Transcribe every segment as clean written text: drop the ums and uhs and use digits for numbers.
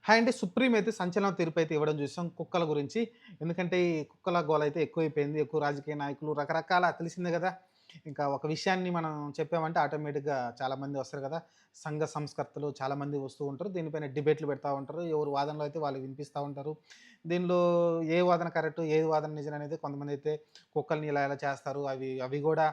Hi అండి. Supreme అయితే సంచలన తీర్పయితే ఇవ్వడం చూసాం కుక్కల గురించి. ఎందుకంటే ఈ కుక్కల గోలయితే ఎక్కువైపోయింది. ఎక్కువ రాజకీయ నాయకులు రకరకాల తెలిసిందే గదా! ఇంకా ఒక విషయాన్ని మనం చెప్పామంటే ఆటోమేటిక్‌గా చాలామంది వస్తారు గదా! సంఘ సంస్కర్తలు చాలామంది వస్తూ ఉంటారు. దీనిపైన డిబేట్‌లు పెడతా ఉంటారు. ఎవరు వాదనలో అయితే వాళ్ళు వినిపిస్తా ఉంటారు. దీనిలో ఏ వాదన కరెక్టు, ఏ వాదన నిజమనేది కొంతమందైతే కుక్కల్ని ఇలా ఎలా చేస్తారు. అవి అవి గూడా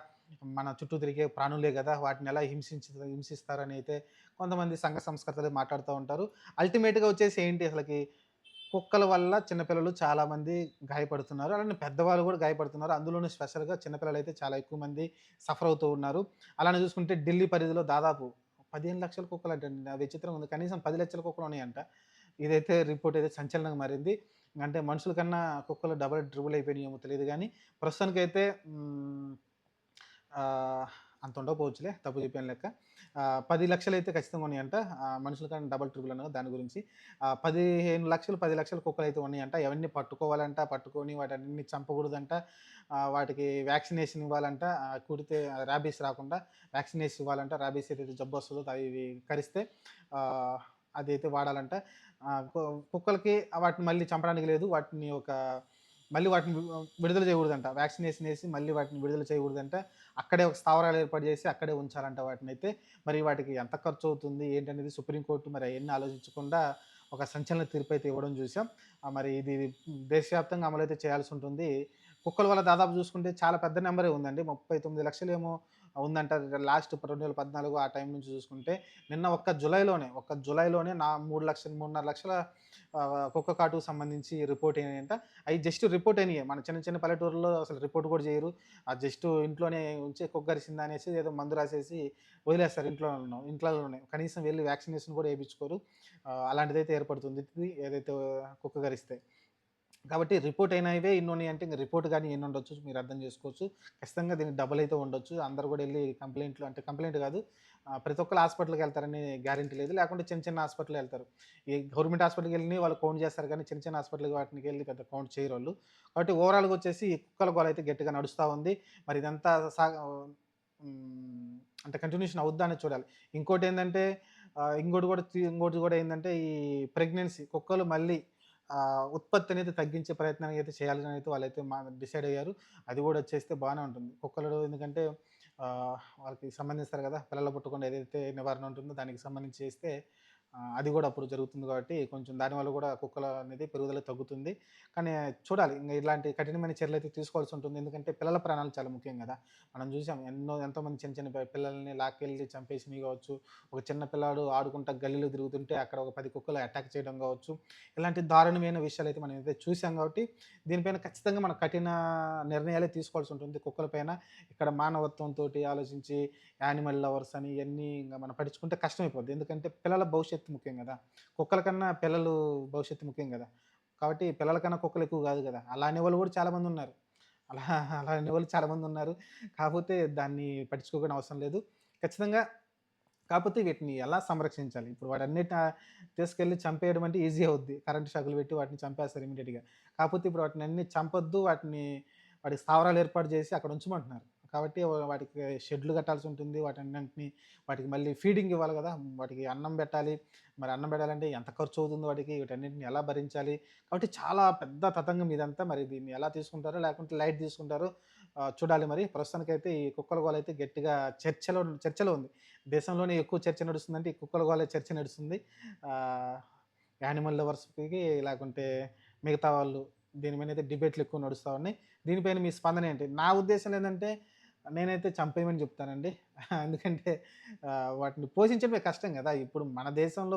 మన చుట్టూ తిరిగే ప్రాణులే గదా! వాటిని ఎలా హింసిస్తారని అయితే కొంతమంది సంఘ సంస్కర్తలు మాట్లాడుతా ఉంటారు. అల్టిమేట్‌గా వచ్చేసి ఏంటి అసలకి కుక్కల వల్ల చిన్నపిల్లలు చాలామంది గాయపడుతున్నారు. అలానే పెద్దవాళ్ళు గూడా గాయపడుతున్నారు. అందులోను స్పెషల్‌గా చిన్నపిల్లలైతే చాలా ఎక్కువ మంది సఫర్ అవుతూ ఉన్నారు. అలానే చూసుకుంటే ఢిల్లీ పరిధిలో దాదాపు 15,00,000 కుక్కలంటండి. విచిత్రంగా ఉంది. కనీసం 10,00,000 కుక్కలు ఉన్నాయంట. ఇదైతే రిపోర్ట్ అయితే సంచలనంగా మారింది. అంటే మనుషుల కన్నా కుక్కలు డబుల్, ట్రిపుల్ అయిపోయినాయేమో తెలీదు గానీ ప్రస్తుతానికైతే ఆహ్, అంత ఉండకపోవచ్చులే. తప్పు చెప్పాను లెక్క. 10,00,000 అయితే ఖచ్చితంగా ఉన్నాయంట. మనుషుల కన్నా డబుల్, ట్రిపుల్ అన్నారు దాని గురించి. 15,00,000, 10,00,000 కుక్కలైతే ఉన్నాయంట. అవన్నీ పట్టుకోవాలంట. పట్టుకొని వాటన్నిటిని చంపకూడదంట. వాటికి వ్యాక్సినేషన్ ఇవ్వాలంట. కుడితే రాబీస్ రాకుండా వ్యాక్సినేషన్ ఇవ్వాలంట. రాబీస్ ఏదైతే జబ్బొస్తదో ఇవి కరిస్తే ఆహ్, అదైతే వాడాలంట. ఆహ్, కు కుక్కలకి వాటిని మళ్ళీ చంపడానికి లేదు. మళ్ళీ వాటిని విడుదల చేయకూడదంట. వ్యాక్సినేషన్ ఏసి మళ్ళీ వాటిని విడుదల చేయకూడదంట. అక్కడే ఒక స్థావరాలు ఏర్పాటు చేసి అక్కడే ఉంచాలంట వాటినైతే. మరి వాటికి ఎంత ఖర్చవుతుంది ఏంటనేది సుప్రీం కోర్ట్ మరి అయన్నీ ఆలోచించకుండా ఒక సంచలన తీర్పయితే ఇవ్వడం చూసాం. మరి ఇది దేశవ్యాప్తంగా అమలైతే చేయాల్సుంటుంది. కుక్కల వల్ల దాదాపు చూసుకుంటే చాలా పెద్ద నంబరే ఉందండి. 39,00,000 ఏమో ఉందంట. లాస్ట్ 2014 ఆ టైం నుంచి చూసుకుంటే. నిన్న ఒక్క జులైలోనే 3,00,000, 3,50,000 కుక్క కాటుకు సంబంధించి రిపోర్ట్ అయినాయంట. అయి జస్ట్ రిపోర్ట్ అయినాయే. మన చిన్న చిన్న పల్లెటూరులో అసలు రిపోర్ట్ కూడా చేయరు. జస్ట్ ఇంట్లోనే ఉంచి కుక్క కరిసిందనేసి ఏదో మందు రాసేసి వదిలేస్తారు ఇంట్లలోనే. కనీసం వెళ్లి వ్యాక్సినేషన్ కూడా ఏపించుకోరు. అలాంటిదైతే ఏర్పడుతుంది. ఏదైతే కుక్క కరిస్తే. కాబట్టి రిపోర్ట్ అయినవే ఇన్నున్నాయంటే ఇంక రిపోర్ట్ గాని ఎన్నుండొచ్చు మీరు అర్థం చేసుకోవచ్చు. ఖచ్చితంగా దీనికి డబుల్ అయితే ఉండొచ్చు. అందరూ గూడా ఎళ్లి కంప్లెయింట్ గాదు. ప్రతి ఒక్కళ్ళు హాస్పిటల్‌కెళ్తారని గ్యారంటీ లేదు. లేకుంటే చిన్న చిన్న హాస్పిటల్‌కెళ్తారు. ఈ గవర్నమెంట్ హాస్పిటల్‌కెళ్ళి వాళ్ళు కౌంట్ చేస్తారు గానీ చిన్న చిన్న హాస్పిటల్‌కి వాటినికెళ్ళి పెద్ద కౌంట్ చేయరోళ్ళు. కాబట్టి ఓవరాల్‌గా వచ్చేసి ఈ కుక్కల గోల అయితే గట్టిగా నడుస్తా ఉంది. మరి ఇదంతా అంటే కంటిన్యూషన్ అవుద్దా అనేది చూడాలి. ఇంకోటేందంటే ఇంకోటి గూడా ఏందంటే ఈ ప్రెగ్నెన్సీ కుక్కలు మళ్ళీ ఉత్పత్తి అనేది తగ్గించే ప్రయత్నం అయితే చేయాలని అయితే వాళ్ళైతే డిసైడ్ అయ్యారు. అది గూడా చేస్తే బానే ఉంటుంది. కుక్కలు ఎందుకంటే వాళ్ళకి సంబంధిస్తారు గదా! పిల్లలు పుట్టకుండా ఏదైతే నివారణ ఉంటుందో దానికి సంబంధించి చేస్తే అది గూడా అప్పుడు జరుగుతుంది గాబట్టి కొంచెం దానివల్ల గూడా కుక్కల అనేది పెరుగుదల తగ్గుతుంది. కానీ చూడాలి. ఇలాంటి కఠినమైన చర్యలైతే తీసుకోవాల్సి ఉంటుంది. ఎందుకంటే పిల్లల ప్రాణాలు చాలా ముఖ్యం గదా! మనం జూసాం ఎంతోమంది చిన్న చిన్న పిల్లల్ని లాక్కెళ్ళి చంపేసినయి గావచ్చు. ఒక చిన్న పిల్లాడు ఆడుకుంటా గల్లీలో తిరుగుతుంటే అక్కడ ఒక 10 కుక్కలు అటాక్ చేయడం గావచ్చు. ఇలాంటి దారుణమైన విషయాలైతే మనమైతే చూసాం గాబట్టి, దీనిపైన ఖచ్చితంగా మనం కఠిన నిర్ణయాలే తీసుకోవాల్సి ఉంటుంది కుక్కల పైన. ఇక్కడ మానవత్వంతోటి ఆలోచించి యానిమల్ లవర్స్ అని ఇయన్నీ ఇంగ మనం పట్టించుకుంటే కష్టమైపోద్ది. ఎందుకంటే పిల్లల భవిష్యత్తు ముఖ్యం గదా! కుక్కల కన్నా పిల్లలు భవిష్యత్తు ముఖ్యం గదా! కాబట్టి పిల్లల కన్నా కుక్కలు ఎక్కువ గాదు గదా! అలా అనేవాళ్ళు గూడా చాలామందున్నారు. అలా అలా అనేవాళ్ళు చాలామందున్నారు. కాపోతే దాన్ని పట్టించుకోకుండా అవసరం లేదు. ఖచ్చితంగా కాపోతే వీటిని ఎలా సంరక్షించాలి? ఇప్పుడు తీసుకెళ్ళి చంపేయడం అంటే ఈజీ అవుద్ది. కరెంట్ షాకులు పెట్టి వాటిని చంపేస్తారు ఇమ్మీడియేట్‌గా. కాపోతే ఇప్పుడు వాటినన్ని చంపొద్దు. వాటికి స్థావరాలు ఏర్పాటు చేసి అక్కడ ఉంచమంటున్నారు. కాబట్టి వాటికి షెడ్‌లు కట్టాల్సుంటుంది. వాటికి మళ్ళీ ఫీడింగ్ ఇవ్వాలి గదా! వాటికి అన్నం బెట్టాలి. మరి అన్నం బెట్టాలంటే ఎంత ఖర్చవుతుందో వాటికి, వీటన్నిటిని ఎలా భరించాలి? కాబట్టి చాలా పెద్ద తతంగం ఇదంతా. మరి దీన్ని ఎలా తీసుకుంటారో, లేకుంటే లైట్ తీసుకుంటారో చూడాలి మరి. ప్రస్తుతానికైతే ఈ కుక్కల గోలైతే గట్టిగా చర్చలో ఉంది. దేశంలోనే ఎక్కువ చర్చ నడుస్తుందంటే ఈ కుక్కల గోలే చర్చ నడుస్తుంది. ఆహ్, యానిమల్ లవర్స్‌కి లేకుంటే మిగతా వాళ్ళు దీని మీదైతే డిబేట్‌లు ఎక్కువ నడుస్తా ఉన్నాయి. దీనిపైన మీ స్పందన ఏంటి? నా ఉద్దేశంలో ఏందంటే నేనైతే చంపేయమని చెప్తానండి. ఎందుకంటే వాటిని పోషించడమే కష్టం గదా! ఇప్పుడు మన దేశంలో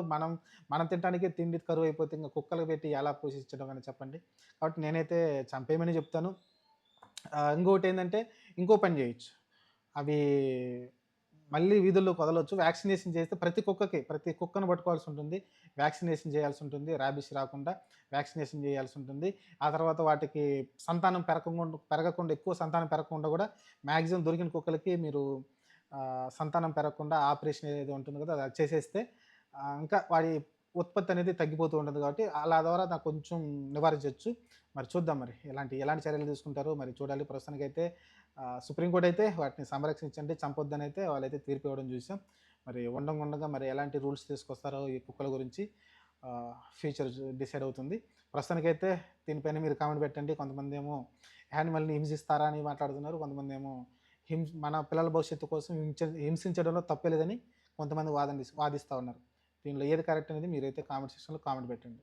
మనం తినటానికే తిండి కరువైపోతే ఇంక కుక్కలకు పెట్టి ఎలా పోషించడం అని చెప్పండి. కాబట్టి నేనైతే చంపేయమనే చెప్తాను. ఇంకోటేందంటే ఇంకో పని జేయొచ్చు. అవి మళ్ళీ వీధుల్లోకి వదలొచ్చు. వ్యాక్సినేషన్ చేస్తే ప్రతి కుక్కను పట్టుకోవాల్సుంటుంది. వ్యాక్సినేషన్ చేయాల్సుంటుంది. రాబీస్ రాకుండా వ్యాక్సినేషన్ చేయాల్సుంటుంది. ఆ తర్వాత వాటికి సంతానం పెరగకుండా ఎక్కువ సంతానం పెరగకుండా గూడా మాక్సిమం దొరికిన కుక్కలకి మీరు సంతానం పెరగకుండా ఆపరేషన్ ఏదో ఉంటుంది గదా! అది చేసేస్తే ఇంకా వాటి ఉత్పత్తి అనేది తగ్గిపోతూ ఉంటుంది కాబట్టి అలా ద్వారా నాకు కొంచెం నివారించొచ్చు. మరి చూద్దాం మరి ఎలాంటి చర్యలు తీసుకుంటారో మరి చూడాలి. ప్రస్తుతానికైతే సుప్రీం కోర్ట్ అయితే వాటిని సంరక్షించండి, చంపొద్దనైతే వాళ్ళైతే తీర్పు ఇవ్వడం చూసాం. మరి ఉండంగా మరి ఎలాంటి రూల్స్ తీసుకొస్తారో ఈ కుక్కల గురించి ఫ్యూచర్ డిసైడ్ అవుతుంది. ప్రస్తుతానికైతే దీనిపైన మీరు కామెంట్ పెట్టండి. కొంతమంది ఏమో యానిమల్ని హింసిస్తారా అని మాట్లాడుతున్నారు. కొంతమంది ఏమో మన పిల్లల భవిష్యత్తు కోసం హింసించడంలో తప్పే లేదని కొంతమంది వాదిస్తూ ఉన్నారు. దీనిలో ఏది కరెక్ట్ అనేది మీరైతే కామెంట్ సెక్షన్లో కామెంట్ పెట్టండి.